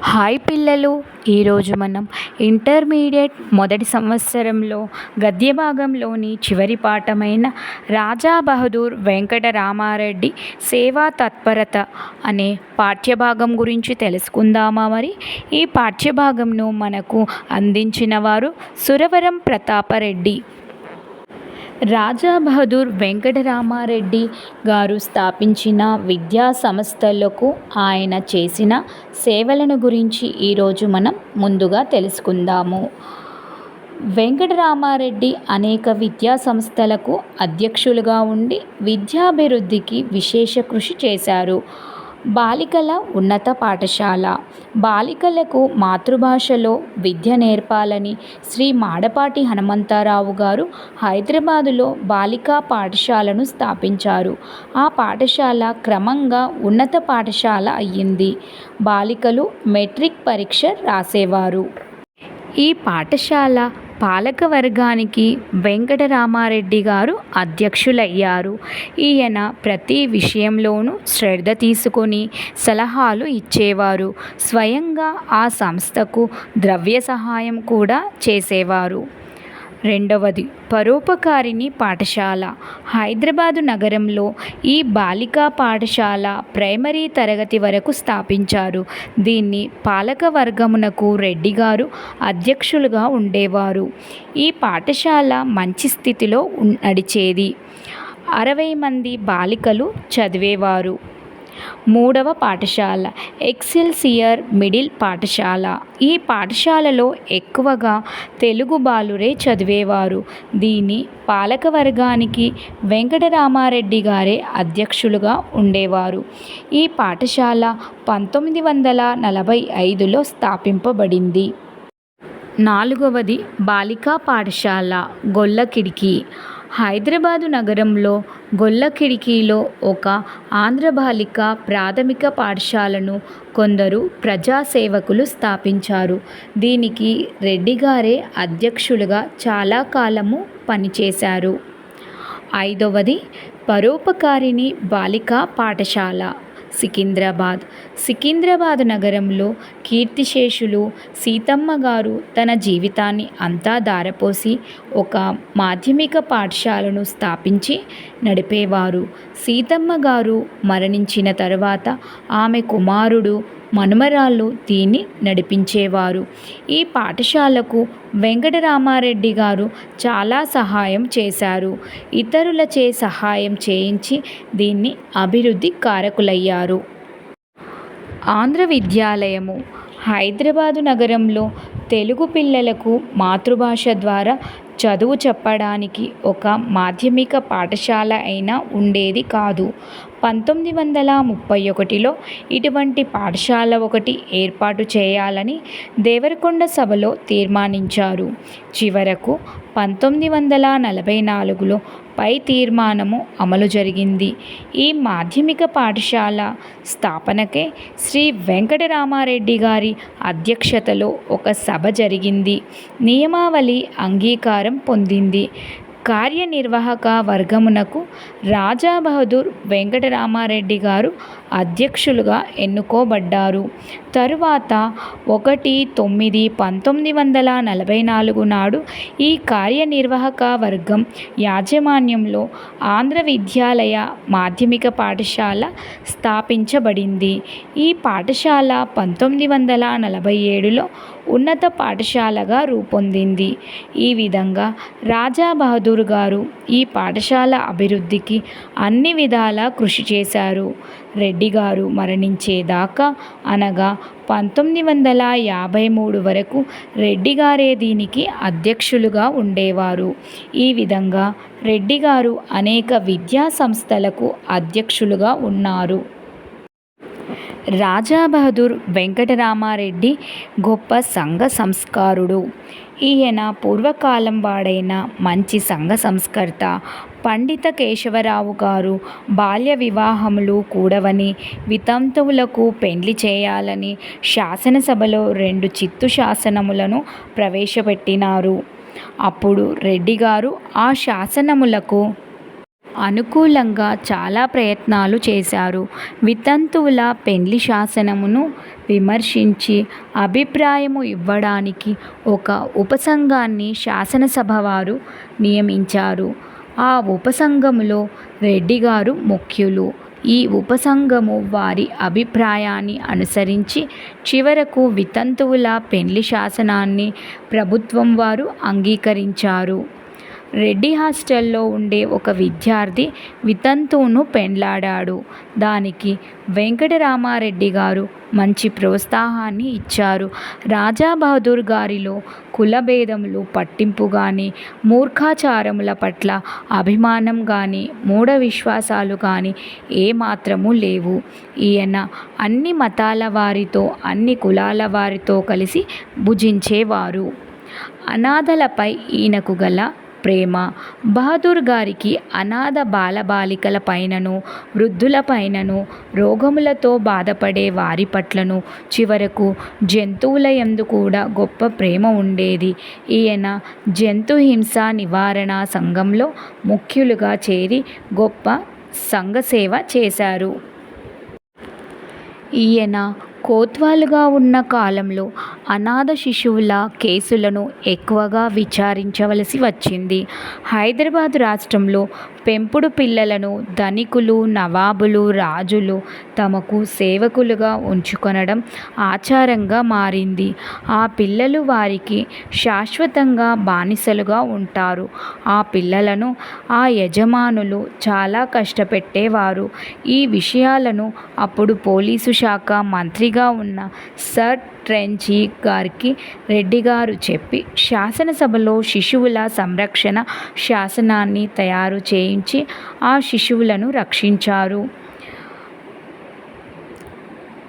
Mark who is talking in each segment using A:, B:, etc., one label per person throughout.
A: Hi పిల్లలు, ఈరోజు మనం ఇంటర్మీడియట్ మొదటి సంవత్సరంలో గద్య భాగంలోని చివరి పాఠమైన రాజా బహదూర్ వెంకట రామారెడ్డి సేవా తత్పరత అనే పాఠ్యభాగం గురించి తెలుసుకుందామా. మరి ఈ పాఠ్యభాగంను మనకు అందించిన వారు సురవరం ప్రతాపరెడ్డి. రాజా బహదూర్ వెంకటరామారెడ్డి గారు స్థాపించిన విద్యా సంస్థలకు ఆయన చేసిన సేవలను గురించి ఈరోజు మనం ముందుగా తెలుసుకుందాము. వెంకటరామారెడ్డి అనేక విద్యా సంస్థలకు అధ్యక్షులుగా ఉండి విద్యాభివృద్ధికి విశేష కృషి చేశారు. బాలికల ఉన్నత పాఠశాల, బాలికలకు మాతృభాషలో విద్య నేర్పాలని శ్రీ మాడపాటి హనుమంతరావు గారు హైదరాబాదులో బాలికా పాఠశాలను స్థాపించారు. ఆ పాఠశాల క్రమంగా ఉన్నత పాఠశాల అయ్యింది. బాలికలు మెట్రిక్ పరీక్ష రాసేవారు. ఈ పాఠశాల పాలక వర్గానికి వెంకటరామారెడ్డి గారు అధ్యక్షులయ్యారు. ఈయన ప్రతి విషయంలోనూ శ్రద్ధ తీసుకొని సలహాలు ఇచ్చేవారు. స్వయంగా ఆ సంస్థకు ద్రవ్య సహాయం కూడా చేసేవారు. రెండవది పరోపకారిణి పాఠశాల. హైదరాబాదు నగరంలో ఈ బాలికా పాఠశాల ప్రైమరీ తరగతి వరకు స్థాపించారు. దీన్ని పాలక వర్గమునకు రెడ్డి గారు అధ్యక్షులుగా ఉండేవారు. ఈ పాఠశాల మంచి స్థితిలో నడిచేది. 60 మంది బాలికలు చదివేవారు. మూడవ పాఠశాల ఎక్సెల్సియర్ మిడిల్ పాఠశాల. ఈ పాఠశాలలో ఎక్కువగా తెలుగు బాలురే చదివేవారు. దీని పాలకవర్గానికి వెంకటరామారెడ్డి గారే అధ్యక్షులుగా ఉండేవారు. ఈ పాఠశాల 1945లో స్థాపింపబడింది. నాలుగవది బాలికా పాఠశాల గొల్లకిడికి. హైదరాబాదు నగరంలో గొల్లకిడికిలో ఒక ఆంధ్ర బాలిక ప్రాథమిక పాఠశాలను కొందరు ప్రజాసేవకులు స్థాపించారు. దీనికి రెడ్డి గారే అధ్యక్షులుగా చాలా కాలము పనిచేశారు. ఐదవది పరోపకారిణి బాలికా పాఠశాల సికింద్రాబాద్. సికింద్రాబాద్ నగరంలో కీర్తిశేషులు సీతమ్మ గారు తన జీవితాన్ని అంతా ధారపోసి ఒక మాధ్యమిక పాఠశాలను స్థాపించి నడిపేవారు. సీతమ్మ గారు మరణించిన తరువాత ఆమె కుమారుడు, మనుమరాళ్ళు దీన్ని నడిపించేవారు. ఈ పాఠశాలకు వెంకటరామారెడ్డి గారు చాలా సహాయం చేశారు. ఇతరులచే సహాయం చేయించి దీన్ని అభివృద్ధి కారకులయ్యారు. ఆంధ్ర విద్యాలయము. హైదరాబాదు నగరంలో తెలుగు పిల్లలకు మాతృభాష ద్వారా చదువు చెప్పడానికి ఒక మాధ్యమిక పాఠశాల అయినా ఉండేది కాదు. 1931లో ఇటువంటి పాఠశాల ఒకటి ఏర్పాటు చేయాలని దేవరకొండ సభలో తీర్మానించారు. చివరకు 1944లో పై తీర్మానము అమలు జరిగింది. ఈ మాధ్యమిక పాఠశాల స్థాపనకై శ్రీ వెంకటరామారెడ్డి గారి అధ్యక్షతలో ఒక సభ జరిగింది. నియమావళి అంగీకారం పొందింది. కార్యనిర్వాహక వర్గమునకు రాజా బహదూర్ వెంకటరామారెడ్డి గారు అధ్యక్షులుగా ఎన్నుకోబడ్డారు. తరువాత 1/9/1944 నాడు ఈ కార్యనిర్వాహక వర్గం యాజమాన్యంలో ఆంధ్ర విద్యాలయ మాధ్యమిక పాఠశాల స్థాపించబడింది. ఈ పాఠశాల 1947లో ఉన్నత పాఠశాలగా రూపొందింది. ఈ విధంగా రాజా బహదూర్ గారు ఈ పాఠశాల అభివృద్ధికి అన్ని విధాలా కృషి చేశారు. రెడ్డి గారు మరణించేదాకా అనగా 1953 వరకు రెడ్డి గారే దీనికి అధ్యక్షులుగా ఉండేవారు. ఈ విధంగా రెడ్డి గారు అనేక విద్యా సంస్థలకు అధ్యక్షులుగా ఉన్నారు. రాజా బహదూర్ వెంకటరామారెడ్డి గొప్ప సంఘ సంస్కారుడు. ఈయన పూర్వకాలం వాడైన మంచి సంఘ సంస్కర్త. పండిత కేశవరావు గారు బాల్య వివాహములు కూడవని, వితంతువులకు పెండ్లి చేయాలని శాసనసభలో 2 చిత్తు శాసనములను ప్రవేశపెట్టినారు. అప్పుడు రెడ్డి గారు ఆ శాసనములకు అనుకూలంగా చాలా ప్రయత్నాలు చేశారు. వితంతువుల పెండ్లి శాసనమును విమర్శించి అభిప్రాయము ఇవ్వడానికి ఒక ఉపసంఘాన్ని శాసనసభ వారు నియమించారు. ఆ ఉపసంఘములో రెడ్డిగారు ముఖ్యులు. ఈ ఉపసంఘము వారి అభిప్రాయాన్ని అనుసరించి చివరకు వితంతువుల పెండ్లి శాసనాన్ని ప్రభుత్వం వారు అంగీకరించారు. రెడ్డి హాస్టల్లో ఉండే ఒక విద్యార్థి వితంతువును పెండ్లాడాడు. దానికి వెంకటరామారెడ్డి గారు మంచి ప్రోత్సాహాన్ని ఇచ్చారు. రాజాబహదూర్ గారిలో కులభేదములు పట్టింపు గాని, మూర్ఖాచారముల పట్ల అభిమానం గాని, మూఢ విశ్వాసాలు గాని ఏమాత్రమూ లేవు. ఈయన అన్ని మతాల వారితో, అన్ని కులాల వారితో కలిసి భుజించేవారు. అనాథలపై ఈయనకు గల ప్రేమ. బహదూర్ గారికి అనాథ బాలబాలికల పైనను, వృద్ధుల పైనను, రోగములతో బాధపడే వారి పట్లను, చివరకు జంతువుల యందు కూడా గొప్ప ప్రేమ ఉండేది. ఈయన జంతుహింస నివారణ సంఘంలో ముఖ్యులుగా చేరి గొప్ప సంఘసేవ చేశారు. ఈయన కోత్వాలుగా ఉన్న కాలంలో అనాథ శిశువుల కేసులను ఎక్కువగా విచారించవలసి వచ్చింది. హైదరాబాద్ రాష్ట్రంలో పెంపుడు పిల్లలను ధనికులు, నవాబులు, రాజులు తమకు సేవకులుగా ఉంచుకొనడం ఆచారంగా మారింది. ఆ పిల్లలు వారికి శాశ్వతంగా బానిసలుగా ఉంటారు. ఆ పిల్లలను ఆ యజమానులు చాలా కష్టపెట్టేవారు. ఈ విషయాలను అప్పుడు పోలీసు శాఖ మంత్రిగా ఉన్న సర్ ట్రెంచి గారికి రెడ్డిగారు చెప్పి శాసనసభలో శిశువుల సంరక్షణ శాసనాన్ని తయారు చేయించి ఆ శిశువులను రక్షించారు.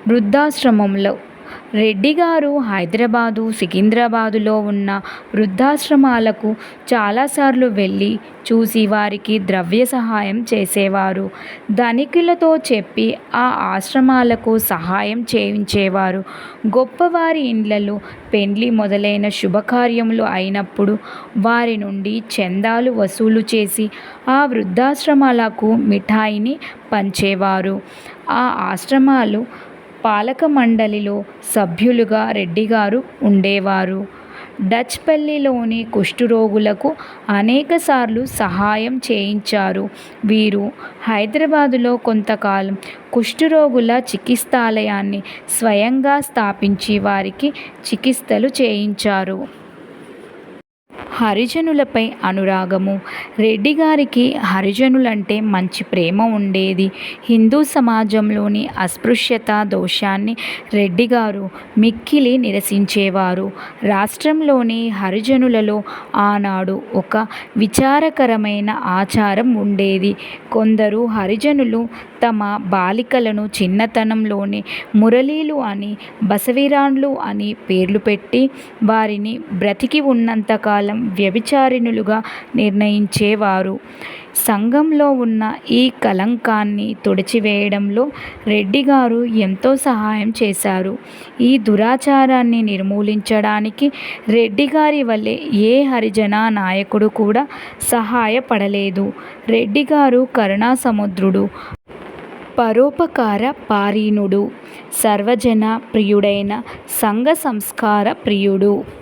A: వృద్ధాశ్రమంలో రెడ్డిగారు హైదరాబాదు, సికింద్రాబాదులో ఉన్న వృద్ధాశ్రమాలకు చాలాసార్లు వెళ్ళి చూసి వారికి ద్రవ్య సహాయం చేసేవారు. ధనికులతో చెప్పి ఆ ఆశ్రమాలకు సహాయం చేయించేవారు. గొప్పవారి ఇండ్లలో పెండ్లి మొదలైన శుభకార్యములు అయినప్పుడు వారి నుండి చందాలు వసూలు చేసి ఆ వృద్ధాశ్రమాలకు మిఠాయిని పంచేవారు. ఆ ఆశ్రమాలు పాలక మండలిలో సభ్యులుగా రెడ్డిగారు ఉండేవారు. డచ్పల్లిలోని కుష్ఠరోగులకు అనేకసార్లు సహాయం చేయించారు. వీరు హైదరాబాదులో కొంతకాలం కుష్ఠరోగుల చికిత్సాలయాన్ని స్వయంగా స్థాపించి వారికి చికిత్సలు చేయించారు. హరిజనులపై అనురాగము. రెడ్డిగారికి హరిజనులంటే మంచి ప్రేమ ఉండేది. హిందూ సమాజంలోని అస్పృశ్యత దోషాన్ని రెడ్డిగారు మిక్కిలి నిరసించేవారు. రాష్ట్రంలోని హరిజనులలో ఆనాడు ఒక విచారకరమైన ఆచారం ఉండేది. కొందరు హరిజనులు తమ బాలికలను చిన్నతనంలోనే మురళీలు అని, బసవిరాన్లు అని పేర్లు పెట్టి వారిని బ్రతికి ఉన్నంతకాలం వ్యభిచారిణులుగా నిర్ణయించేవారు. సంఘంలో ఉన్న ఈ కళంకాన్ని తుడిచివేయడంలో రెడ్డిగారు ఎంతో సహాయం చేశారు. ఈ దురాచారాన్ని నిర్మూలించడానికి రెడ్డిగారి వల్లే ఏ హరిజన నాయకుడు కూడా సహాయపడలేదు. రెడ్డిగారు కరుణాసముద్రుడు, పరోపకార పారీణుడు, సర్వజన ప్రియుడైన సంఘ సంస్కార ప్రియుడు.